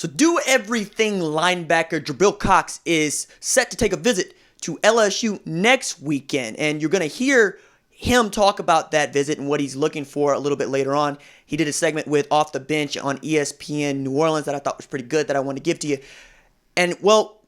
So do everything linebacker Jabril Cox is set to take a visit to LSU next weekend. And you're going to hear him talk about that visit and what he's looking for a little bit later on. He did a segment with Off the Bench on ESPN New Orleans that I thought was pretty good that I want to give to you. And, well,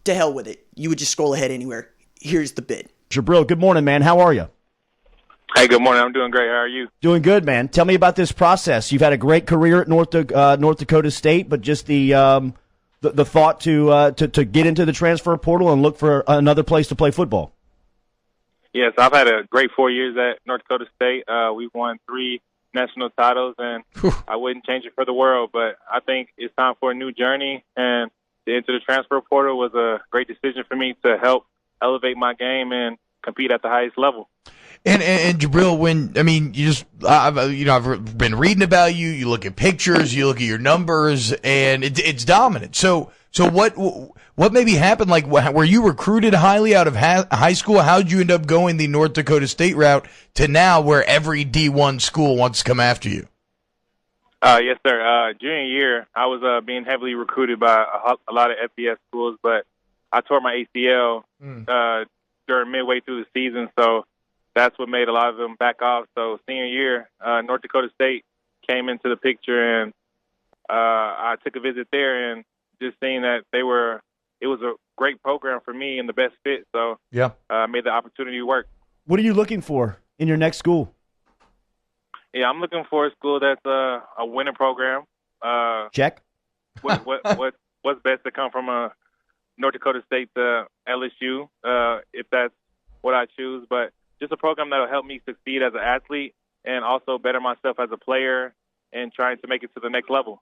to hell with it. You would just scroll ahead anywhere. Here's the bit. Jabril, good morning, man. How are you? Hey, good morning. I'm doing great. How are you? Doing good, man. Tell me about this process. You've had a great career at North Dakota State, but just the thought to get into the transfer portal and look for another place to play football. Yes, I've had a great 4 years at North Dakota State. We've won 3 national titles, and I wouldn't change it for the world. But I think it's time for a new journey, and to enter the transfer portal was a great decision for me to help elevate my game and compete at the highest level. And Jabril, I've been reading about you. You look at pictures, you look at your numbers, and it's dominant. So what maybe happened? Like, were you recruited highly out of high school? How did you end up going the North Dakota State route to now, where every D1 school wants to come after you? Yes, sir. Junior year, I was being heavily recruited by a lot of FBS schools, but I tore my ACL during midway through the season, so that's what made a lot of them back off. So senior year, North Dakota State came into the picture, and I took a visit there, and just seeing that it was a great program for me and the best fit. So yeah, made the opportunity work. What are you looking for in your next school? Yeah, I'm looking for a school that's a winning program. Check. What's best to come from a North Dakota State to LSU, if that's what I choose, but just a program that will help me succeed as an athlete and also better myself as a player and trying to make it to the next level.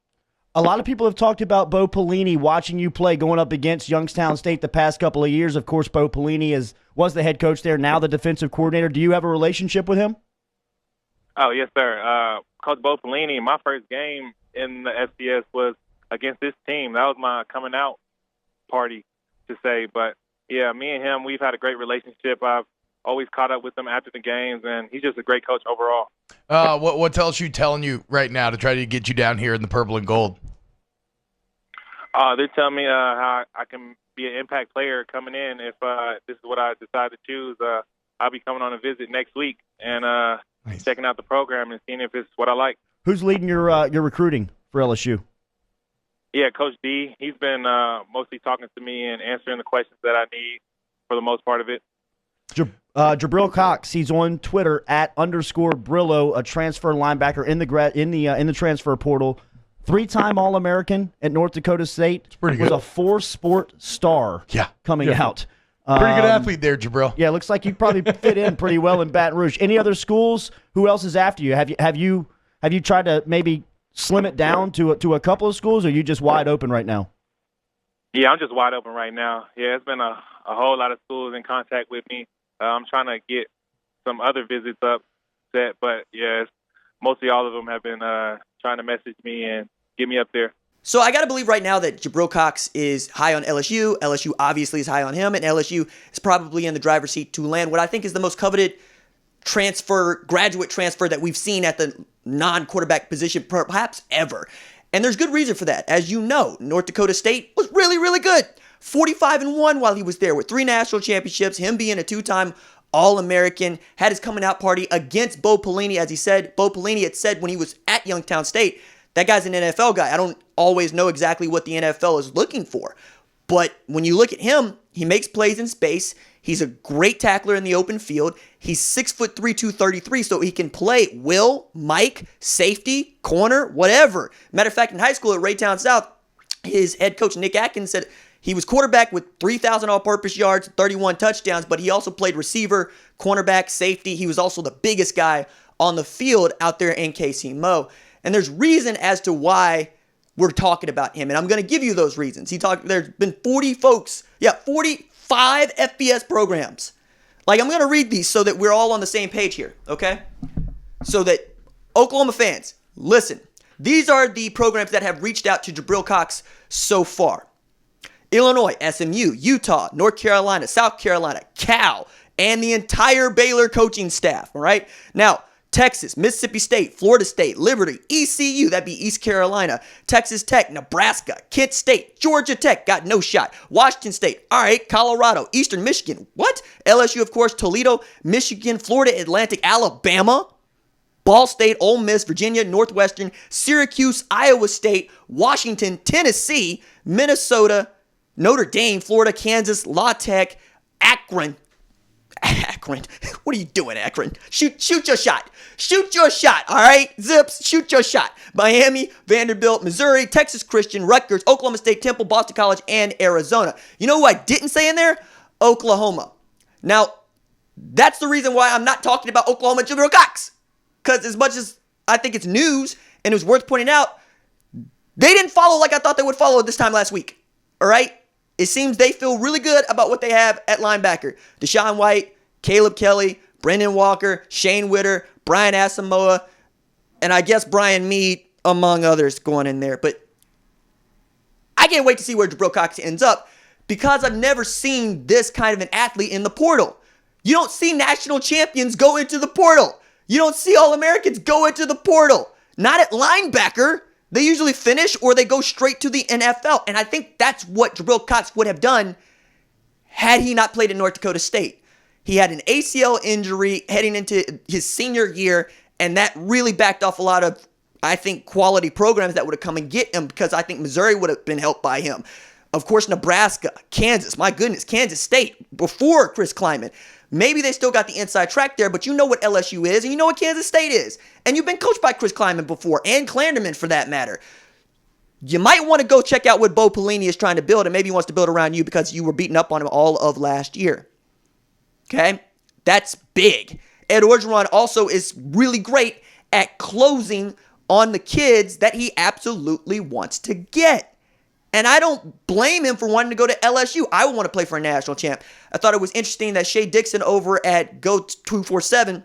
A lot of people have talked about Bo Pelini, watching you play, going up against Youngstown State the past couple of years. Of course, Bo Pelini was the head coach there, now the defensive coordinator. Do you have a relationship with him? Oh, yes, sir. Coach Bo Pelini, my first game in the FCS was against this team. That was my coming out party, to say. But, yeah, me and him, we've had a great relationship. I've always caught up with him after the games, and he's just a great coach overall. What's LSU telling you right now to try to get you down here in the purple and gold? They're telling me how I can be an impact player coming in if this is what I decide to choose. I'll be coming on a visit next week and nice. Checking out the program and seeing if it's what I like. Who's leading your recruiting for LSU? Yeah, Coach D. He's been mostly talking to me and answering the questions that I need for the most part of it. Jabril Cox, he's on Twitter @_Brillo, a transfer linebacker in the transfer portal. 3-time All-American at North Dakota State. It's pretty good. Was a 4-sport star coming out. Pretty good athlete there, Jabril. Yeah, looks like you probably fit in pretty well in Baton Rouge. Any other schools? Who else is after you? Have you tried to maybe slim it down to a couple of schools, or are you just wide open right now? Yeah, I'm just wide open right now. Yeah, it's been a whole lot of schools in contact with me. I'm trying to get some other visits up set, but yeah, mostly all of them have been trying to message me and get me up there. So I got to believe right now that Jabril Cox is high on LSU. LSU obviously is high on him, and LSU is probably in the driver's seat to land what I think is the most coveted graduate transfer that we've seen at the non-quarterback position perhaps ever. And there's good reason for that. As you know, North Dakota State was really, really good. 45-1 while he was there with 3 national championships, him being a 2-time All-American, had his coming out party against Bo Pelini, as he said. Bo Pelini had said when he was at Youngstown State, that guy's an NFL guy. I don't always know exactly what the NFL is looking for. But when you look at him, he makes plays in space. He's a great tackler in the open field. He's 6'3", 233, so he can play Will, Mike, safety, corner, whatever. Matter of fact, in high school at Raytown South, his head coach, Nick Atkins, said he was quarterback with 3,000 all-purpose yards, 31 touchdowns, but he also played receiver, cornerback, safety. He was also the biggest guy on the field out there in KC Mo. And there's reason as to why we're talking about him, and I'm going to give you those reasons. There's been 45 FBS programs. Like, I'm going to read these so that we're all on the same page here, okay? So that Oklahoma fans, listen. These are the programs that have reached out to Jabril Cox so far. Illinois, SMU, Utah, North Carolina, South Carolina, Cal, and the entire Baylor coaching staff, all right? Now, Texas, Mississippi State, Florida State, Liberty, ECU, that'd be East Carolina, Texas Tech, Nebraska, Kent State, Georgia Tech, got no shot, Washington State, all right, Colorado, Eastern Michigan, what? LSU, of course, Toledo, Michigan, Florida Atlantic, Alabama, Ball State, Ole Miss, Virginia, Northwestern, Syracuse, Iowa State, Washington, Tennessee, Minnesota, Notre Dame, Florida, Kansas, La Tech, Akron. What are you doing, Akron? Shoot your shot. Shoot your shot, all right? Zips, shoot your shot. Miami, Vanderbilt, Missouri, Texas Christian, Rutgers, Oklahoma State, Temple, Boston College, and Arizona. You know who I didn't say in there? Oklahoma. Now, that's the reason why I'm not talking about Oklahoma Jabril Cox. Because as much as I think it's news and it was worth pointing out, they didn't follow like I thought they would follow this time last week, all right? It seems they feel really good about what they have at linebacker. Deshaun White, Caleb Kelly, Brendan Walker, Shane Witter, Brian Asamoah, and I guess Brian Mead, among others, going in there. But I can't wait to see where Jabril Cox ends up because I've never seen this kind of an athlete in the portal. You don't see national champions go into the portal. You don't see All-Americans go into the portal. Not at linebacker. They usually finish or they go straight to the NFL. And I think that's what Jabril Cox would have done had he not played at North Dakota State. He had an ACL injury heading into his senior year, and that really backed off a lot of, I think, quality programs that would have come and get him because I think Missouri would have been helped by him. Of course, Nebraska, Kansas, my goodness, Kansas State before Chris Kleiman. Maybe they still got the inside track there, but you know what LSU is, and you know what Kansas State is. And you've been coached by Chris Kleiman before, and Clanderman for that matter. You might want to go check out what Bo Pelini is trying to build, and maybe he wants to build around you because you were beating up on him all of last year. Okay? That's big. Ed Orgeron also is really great at closing on the kids that he absolutely wants to get. And I don't blame him for wanting to go to LSU. I would want to play for a national champ. I thought it was interesting that Shea Dixon over at Go247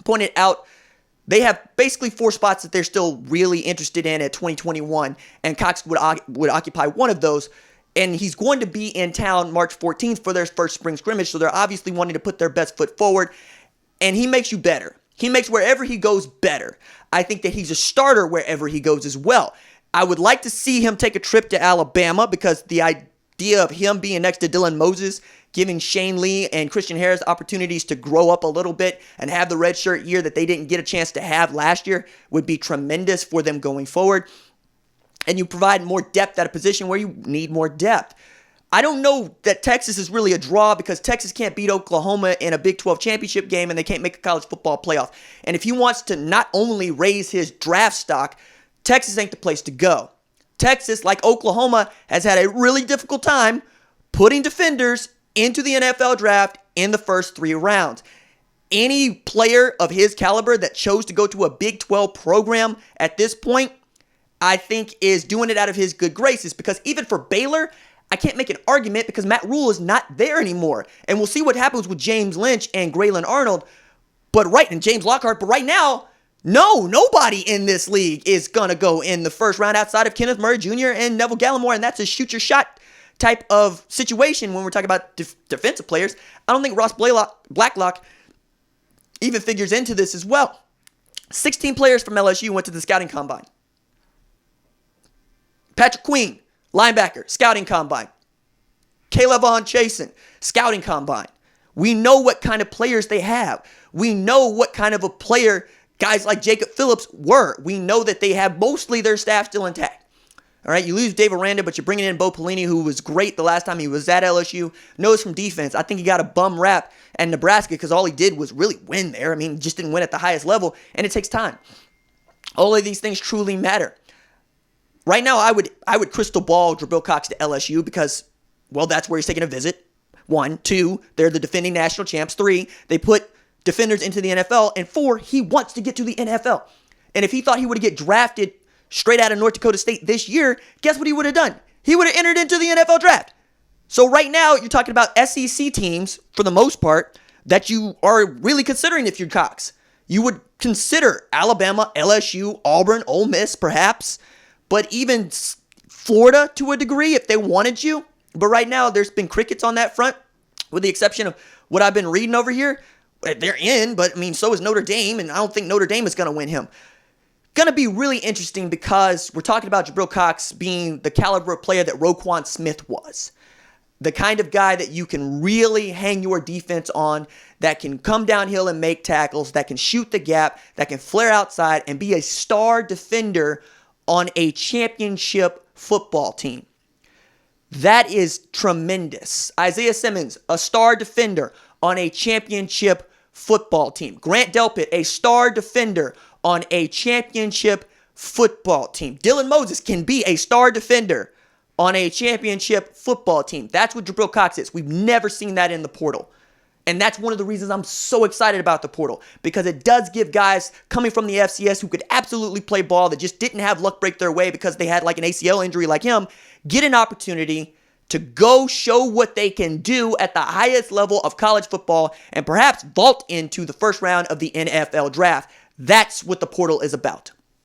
pointed out they have basically 4 spots that they're still really interested in at 2021, and Cox would occupy one of those. And he's going to be in town March 14th for their first spring scrimmage, so they're obviously wanting to put their best foot forward. And he makes you better. He makes wherever he goes better. I think that he's a starter wherever he goes as well. I would like to see him take a trip to Alabama because the idea of him being next to Dylan Moses, giving Shane Lee and Christian Harris opportunities to grow up a little bit and have the redshirt year that they didn't get a chance to have last year would be tremendous for them going forward. And you provide more depth at a position where you need more depth. I don't know that Texas is really a draw because Texas can't beat Oklahoma in a Big 12 championship game and they can't make a college football playoff. And if he wants to not only raise his draft stock, Texas ain't the place to go. Texas, like Oklahoma, has had a really difficult time putting defenders into the NFL draft in the first 3 rounds. Any player of his caliber that chose to go to a Big 12 program at this point, I think is doing it out of his good graces because even for Baylor, I can't make an argument because Matt Rule is not there anymore. And we'll see what happens with James Lynch and Graylin Arnold, and James Lockhart. But right now, nobody in this league is going to go in the first round outside of Kenneth Murray Jr. and Neville Gallimore, and that's a shoot your shot type of situation when we're talking about defensive players. I don't think Ross Blacklock even figures into this as well. 16 players from LSU went to the scouting combine. Patrick Queen, linebacker, scouting combine. Caleb Chasen, scouting combine. We know what kind of players they have. We know what kind of a player guys like Jacob Phillips were. We know that they have mostly their staff still intact. All right, you lose Dave Aranda, but you're bringing in Bo Pelini, who was great the last time he was at LSU. Knows from defense. I think he got a bum rap at Nebraska because all he did was really win there. I mean, he just didn't win at the highest level, and it takes time. All of these things truly matter. Right now, I would crystal ball Jabril Cox to LSU because, well, that's where he's taking a visit. 1, 2, they're the defending national champs. 3, they put defenders into the NFL. And 4, he wants to get to the NFL. And if he thought he would get drafted straight out of North Dakota State this year, guess what he would have done? He would have entered into the NFL draft. So right now, you're talking about SEC teams, for the most part, that you are really considering if you're Cox. You would consider Alabama, LSU, Auburn, Ole Miss, perhaps. But even Florida to a degree if they wanted you. But right now, there's been crickets on that front, with the exception of what I've been reading over here. they're in, but I mean, so is Notre Dame, and I don't think Notre Dame is going to win him. Going to be really interesting because we're talking about Jabril Cox being the caliber of player that Roquan Smith was. The kind of guy that you can really hang your defense on, that can come downhill and make tackles, that can shoot the gap, that can flare outside and be a star defender on a championship football team. That is tremendous. Isaiah Simmons, a star defender on a championship football team. Grant Delpit, a star defender on a championship football team. Dylan Moses can be a star defender on a championship football team. That's what Jabril Cox is. We've never seen that in the portal. And that's one of the reasons I'm so excited about the portal, because it does give guys coming from the FCS who could absolutely play ball that just didn't have luck break their way because they had like an ACL injury like him, get an opportunity to go show what they can do at the highest level of college football and perhaps vault into the first round of the NFL draft. That's what the portal is about.